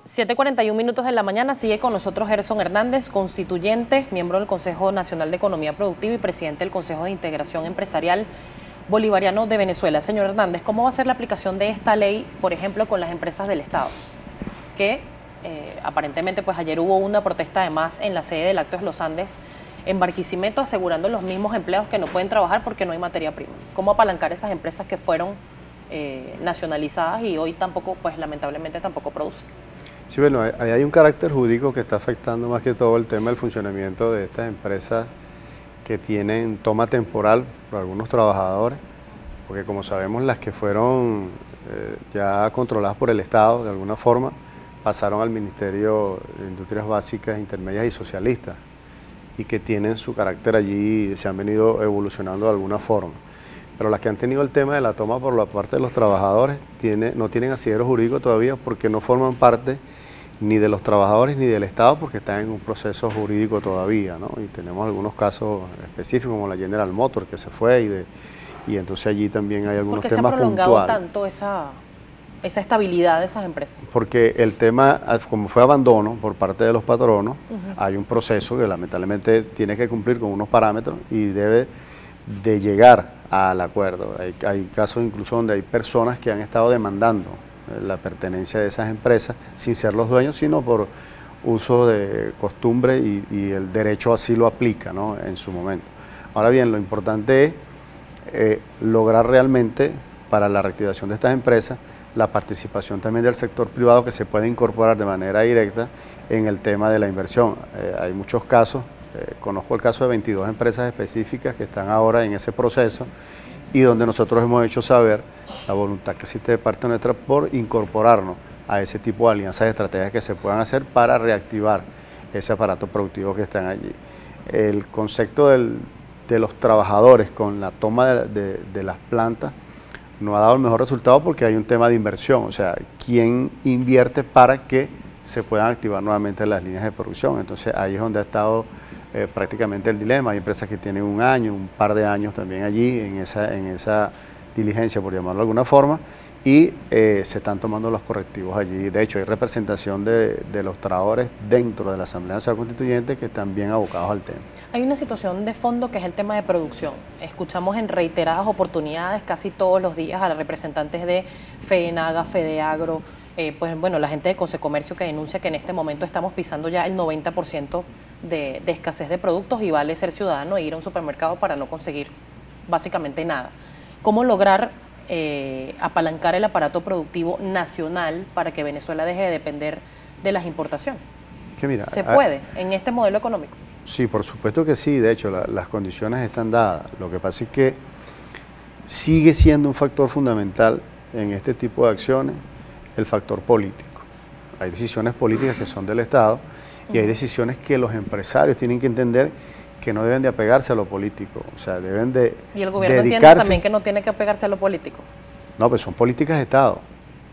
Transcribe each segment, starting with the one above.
7:41 de la mañana, sigue con nosotros Gerson Hernández, constituyente, miembro del Consejo Nacional de Economía Productiva y presidente del Consejo de Integración Empresarial Bolivariano de Venezuela. Señor Hernández, ¿cómo va a ser la aplicación de esta ley, por ejemplo, con las empresas del Estado? Que aparentemente pues ayer hubo una protesta además en la sede del Lactos Los Andes en Barquisimeto, asegurando los mismos empleados que no pueden trabajar porque no hay materia prima. ¿Cómo apalancar esas empresas que fueron nacionalizadas y hoy tampoco, pues lamentablemente tampoco producen? Sí, bueno, ahí hay un carácter jurídico que está afectando más que todo el tema del funcionamiento de estas empresas que tienen toma temporal por algunos trabajadores, porque como sabemos las que fueron ya controladas por el Estado de alguna forma, pasaron al Ministerio de Industrias Básicas, Intermedias y Socialistas, y que tienen su carácter allí, se han venido evolucionando de alguna forma. Pero las que han tenido el tema de la toma por la parte de los trabajadores no tienen asidero jurídico todavía porque no forman parte ni de los trabajadores ni del Estado porque están en un proceso jurídico todavía, ¿no? Y tenemos algunos casos específicos como la General Motors que se fue y entonces allí también hay algunos temas puntuales. ¿Por qué se ha prolongado tanto esa estabilidad de esas empresas? Porque el tema, como fue abandono por parte de los patronos, hay un proceso que lamentablemente tiene que cumplir con unos parámetros y debe de llegar al acuerdo. Hay casos incluso donde hay personas que han estado demandando la pertenencia de esas empresas sin ser los dueños, sino por uso de costumbre y el derecho así lo aplica, ¿no?, en su momento. Ahora bien, lo importante es lograr realmente para la reactivación de estas empresas la participación también del sector privado que se puede incorporar de manera directa en el tema de la inversión. Hay muchos casos, conozco el caso de 22 empresas específicas que están ahora en ese proceso y donde nosotros hemos hecho saber la voluntad que existe de parte nuestra por incorporarnos a ese tipo de alianzas estratégicas que se puedan hacer para reactivar ese aparato productivo que están allí. El concepto de los trabajadores con la toma de las plantas no ha dado el mejor resultado porque hay un tema de inversión, o sea, ¿quién invierte para que se puedan activar nuevamente las líneas de producción? Entonces ahí es donde ha estado prácticamente el dilema. Hay empresas que tienen un año, un par de años también allí en esa diligencia, por llamarlo de alguna forma, y se están tomando los correctivos allí. De hecho, hay representación de los trabajadores dentro de la Asamblea Nacional Constituyente que están bien abocados al tema. Hay una situación de fondo que es el tema de producción. Escuchamos en reiteradas oportunidades, casi todos los días, a los representantes de FENAGA, FEDEAGRO, pues bueno, la gente de Consecomercio que denuncia que en este momento estamos pisando ya el 90% de escasez de productos y vale ser ciudadano e ir a un supermercado para no conseguir básicamente nada. ¿Cómo lograr apalancar el aparato productivo nacional para que Venezuela deje de depender de las importaciones? Que mira, ¿se puede en este modelo económico? Sí, por supuesto que sí, de hecho las condiciones están dadas. Lo que pasa es que sigue siendo un factor fundamental en este tipo de acciones el factor político. Hay decisiones políticas que son del Estado y hay decisiones que los empresarios tienen que entender que no deben de apegarse a lo político, o sea, deben de ¿Y el gobierno entiende también que no tiene que apegarse a lo político? No, pues son políticas de Estado.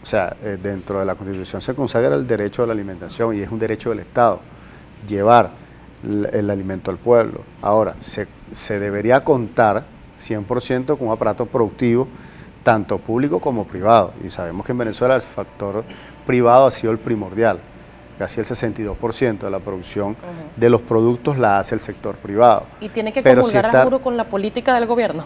O sea, dentro de la Constitución se consagra el derecho a la alimentación y es un derecho del Estado llevar el alimento al pueblo. Ahora, se debería contar 100% con un aparato productivo, tanto público como privado. Y sabemos que en Venezuela el factor privado ha sido el primordial. Casi el 62% de la producción de los productos la hace el sector privado. ¿Y tiene que comulgar a juro con la política del gobierno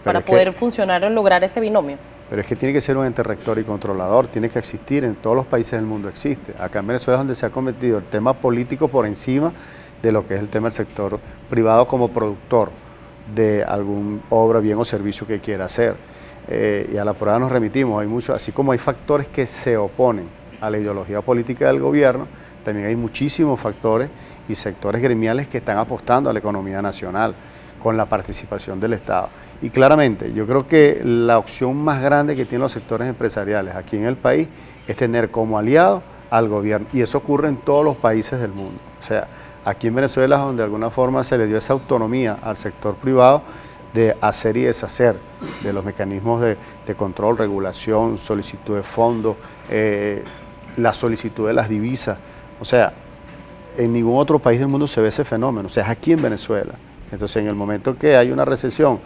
para poder funcionar o lograr ese binomio? Pero es que tiene que ser un ente rector y controlador, tiene que existir, en todos los países del mundo existe. Acá en Venezuela es donde se ha cometido el tema político por encima de lo que es el tema del sector privado como productor de alguna obra, bien o servicio que quiera hacer. Y a la prueba nos remitimos, hay mucho, así como hay factores que se oponen a la ideología política del gobierno, también hay muchísimos factores y sectores gremiales que están apostando a la economía nacional con la participación del Estado. Y claramente, yo creo que la opción más grande que tienen los sectores empresariales aquí en el país es tener como aliado al gobierno, y eso ocurre en todos los países del mundo. O sea, aquí en Venezuela es donde de alguna forma se le dio esa autonomía al sector privado de hacer y deshacer de los mecanismos de control, regulación, solicitud de fondos, la solicitud de las divisas. O sea, en ningún otro país del mundo se ve ese fenómeno, o sea, es aquí en Venezuela. Entonces, en el momento que hay una recesión,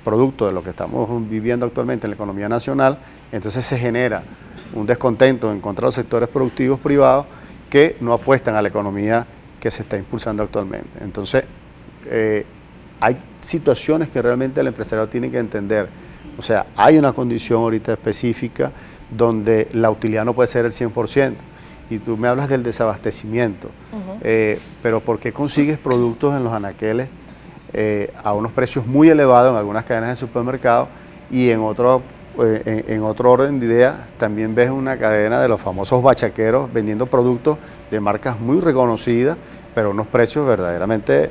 producto de lo que estamos viviendo actualmente en la economía nacional, entonces se genera un descontento en contra de los sectores productivos privados que no apuestan a la economía que se está impulsando actualmente. Entonces, hay situaciones que realmente el empresario tiene que entender. O sea, hay una condición ahorita específica donde la utilidad no puede ser el 100%. Y tú me hablas del desabastecimiento, pero ¿por qué consigues productos en los anaqueles a unos precios muy elevados en algunas cadenas de supermercados y en otro orden de ideas también ves una cadena de los famosos bachaqueros vendiendo productos de marcas muy reconocidas, pero a unos precios verdaderamente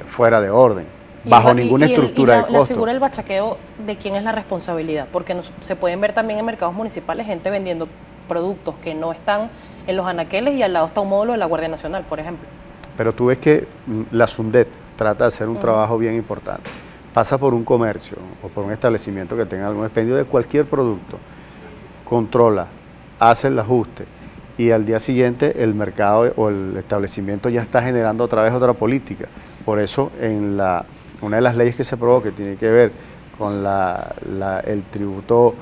fuera de orden, bajo ninguna estructura de costo? La figura del bachaqueo, ¿de quién es la responsabilidad? Porque se pueden ver también en mercados municipales gente vendiendo productos que no están en los anaqueles y al lado está un módulo de la Guardia Nacional, por ejemplo. Pero tú ves que la SUNDET trata de hacer un trabajo bien importante. Pasa por un comercio o por un establecimiento que tenga algún expendio de cualquier producto, controla, hace el ajuste y al día siguiente el mercado o el establecimiento ya está generando otra vez otra política. Por eso una de las leyes que se aprobó que tiene que ver con el tributo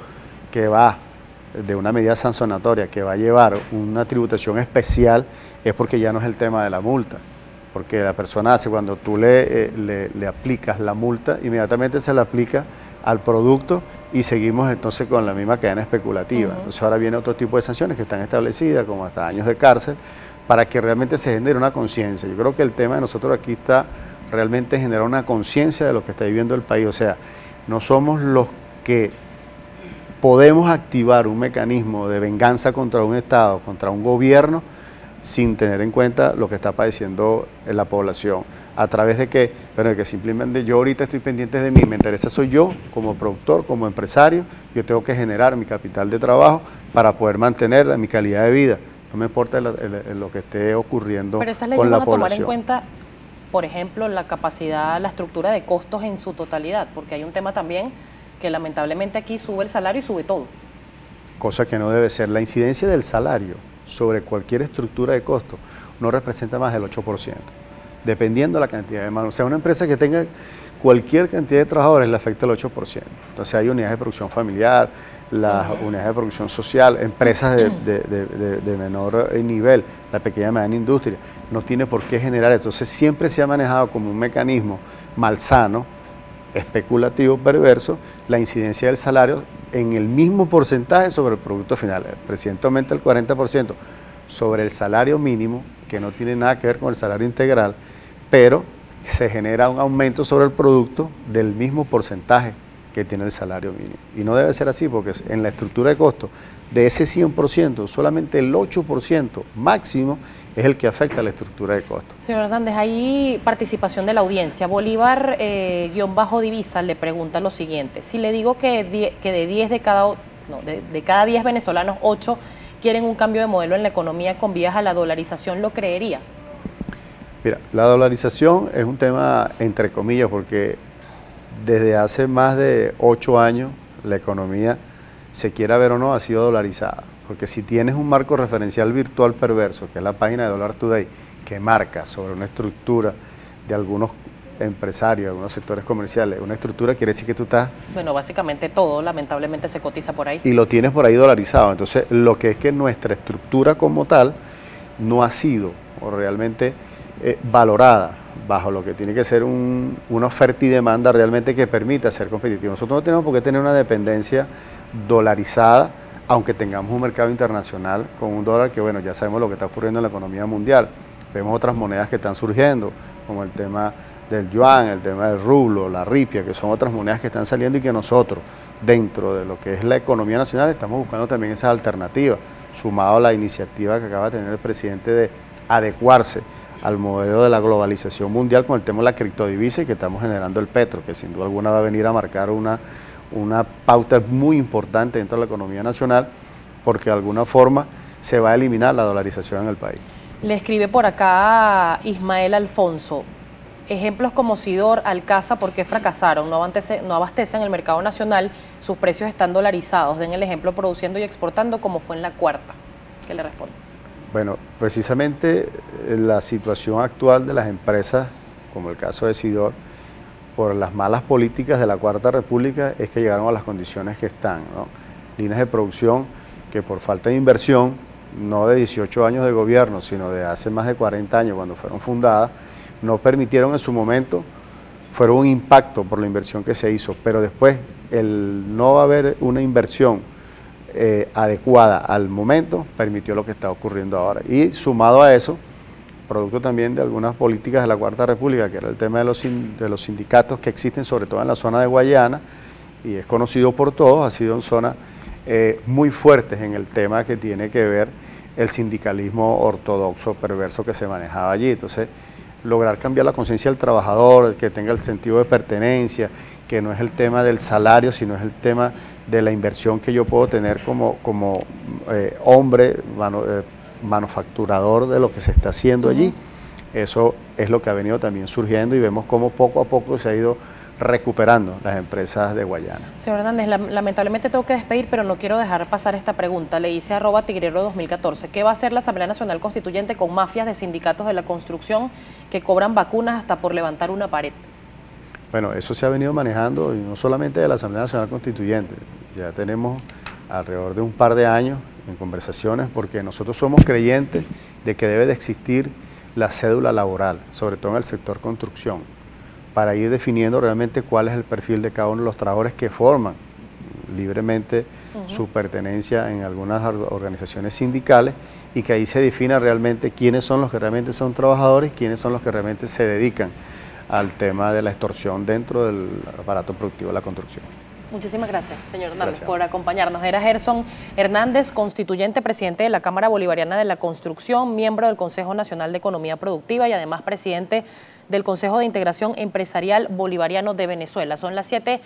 que va de una medida sancionatoria que va a llevar una tributación especial es porque ya no es el tema de la multa, porque la persona hace cuando tú le aplicas la multa, inmediatamente se la aplica al producto y seguimos entonces con la misma cadena especulativa. Entonces ahora viene otro tipo de sanciones que están establecidas, como hasta años de cárcel, para que realmente se genere una conciencia. Yo creo que el tema de nosotros aquí está realmente generar una conciencia de lo que está viviendo el país, o sea, no somos los que podemos activar un mecanismo de venganza contra un Estado, contra un gobierno, sin tener en cuenta lo que está padeciendo la población. A través de que, bueno, que simplemente yo ahorita estoy pendiente de mí, me interesa soy yo como productor, como empresario, yo tengo que generar mi capital de trabajo para poder mantener mi calidad de vida. No me importa lo que esté ocurriendo con la población. Pero esas leyes van a tomar en cuenta, por ejemplo, la capacidad, la estructura de costos en su totalidad, porque hay un tema también que lamentablemente aquí sube el salario y sube todo. Cosa que no debe ser. La incidencia del salario sobre cualquier estructura de costo no representa más del 8%, dependiendo de la cantidad de mano. O sea, una empresa que tenga cualquier cantidad de trabajadores le afecta el 8%. Entonces hay unidades de producción familiar, las unidades de producción social, empresas de menor nivel, la pequeña y mediana industria, no tiene por qué generar eso. Entonces siempre se ha manejado como un mecanismo malsano, especulativo, perverso, la incidencia del salario en el mismo porcentaje sobre el producto final. El presidente aumenta el 40% sobre el salario mínimo, que no tiene nada que ver con el salario integral, pero se genera un aumento sobre el producto del mismo porcentaje que tiene el salario mínimo. Y no debe ser así, porque en la estructura de costos, de ese 100%, solamente el 8% máximo es el que afecta a la estructura de costos. Señor Hernández, hay participación de la audiencia. Bolívar-Divisa le pregunta lo siguiente: si le digo que de cada 10 venezolanos, 8 quieren un cambio de modelo en la economía con vías a la dolarización, ¿lo creería? Mira, la dolarización es un tema entre comillas, porque desde hace más de 8 años la economía, se quiera ver o no, ha sido dolarizada. Porque si tienes un marco referencial virtual perverso, que es la página de Dollar Today, que marca sobre una estructura de algunos empresarios, de algunos sectores comerciales, una estructura quiere decir que tú estás... Bueno, básicamente todo, lamentablemente, se cotiza por ahí. Y lo tienes por ahí dolarizado. Entonces, lo que es que nuestra estructura como tal no ha sido realmente valorada bajo lo que tiene que ser una oferta y demanda realmente que permita ser competitivo. Nosotros no tenemos por qué tener una dependencia dolarizada, aunque tengamos un mercado internacional con un dólar que, bueno, ya sabemos lo que está ocurriendo en la economía mundial. Vemos otras monedas que están surgiendo, como el tema del yuan, el tema del rublo, la ripia, que son otras monedas que están saliendo y que nosotros, dentro de lo que es la economía nacional, estamos buscando también esas alternativas, sumado a la iniciativa que acaba de tener el presidente de adecuarse al modelo de la globalización mundial con el tema de la criptodivisa y que estamos generando el petro, que sin duda alguna va a venir a marcar una pauta muy importante dentro de la economía nacional, porque de alguna forma se va a eliminar la dolarización en el país. Le escribe por acá Ismael Alfonso: ejemplos como Sidor, Alcasa, ¿por qué fracasaron? No abastecen el mercado nacional, sus precios están dolarizados. Den el ejemplo produciendo y exportando como fue en la cuarta. ¿Qué le responde? Bueno, precisamente la situación actual de las empresas, como el caso de Sidor, por las malas políticas de la Cuarta República, es que llegaron a las condiciones que están, ¿no? Líneas de producción que por falta de inversión, no de 18 años de gobierno, sino de hace más de 40 años cuando fueron fundadas, no permitieron en su momento, fueron un impacto por la inversión que se hizo, pero después el no haber una inversión adecuada al momento permitió lo que está ocurriendo ahora. Y sumado a eso, producto también de algunas políticas de la Cuarta República, que era el tema de los sindicatos que existen sobre todo en la zona de Guayana, y es conocido por todos, ha sido en zonas muy fuertes en el tema que tiene que ver el sindicalismo ortodoxo perverso que se manejaba allí. Entonces, lograr cambiar la conciencia del trabajador, que tenga el sentido de pertenencia, que no es el tema del salario, sino es el tema de la inversión que yo puedo tener como hombre manufacturador de lo que se está haciendo allí. Eso es lo que ha venido también surgiendo y vemos cómo poco a poco se ha ido recuperando las empresas de Guayana. Señor Hernández, lamentablemente tengo que despedir, pero no quiero dejar pasar esta pregunta. Le hice @tigrero2014. ¿Qué va a hacer la Asamblea Nacional Constituyente con mafias de sindicatos de la construcción que cobran vacunas hasta por levantar una pared? Bueno, eso se ha venido manejando y no solamente de la Asamblea Nacional Constituyente. Ya tenemos alrededor de un par de años en conversaciones porque nosotros somos creyentes de que debe de existir la cédula laboral, sobre todo en el sector construcción, para ir definiendo realmente cuál es el perfil de cada uno de los trabajadores que forman libremente su pertenencia en algunas organizaciones sindicales y que ahí se defina realmente quiénes son los que realmente son trabajadores, quiénes son los que realmente se dedican al tema de la extorsión dentro del aparato productivo de la construcción. Muchísimas gracias, señor Hernández, por acompañarnos. Era Gerson Hernández, constituyente, presidente de la Cámara Bolivariana de la Construcción, miembro del Consejo Nacional de Economía Productiva y además presidente del Consejo de Integración Empresarial Bolivariano de Venezuela. Son las 7.